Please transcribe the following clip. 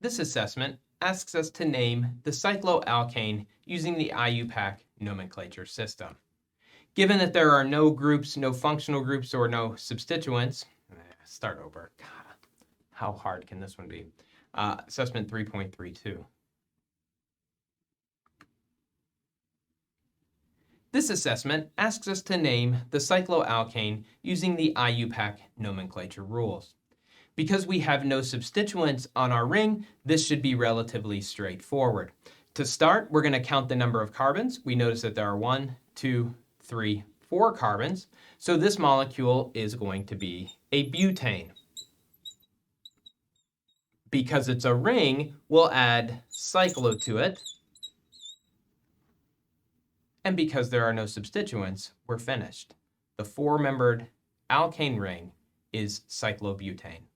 This assessment asks us to name the cycloalkane using the IUPAC nomenclature system. Given that there are no groups, no functional groups, or no substituents, start over. God, how hard can this one be? Assessment 3.32. This assessment asks us to name the cycloalkane using the IUPAC nomenclature rules. Because we have no substituents on our ring, this should be relatively straightforward. To start, we're going to count the number of carbons. We notice that there are 1, 2, 3, 4 carbons. So this molecule is going to be a butane. Because it's a ring, we'll add cyclo to it. And because there are no substituents, we're finished. The 4-membered alkane ring is cyclobutane.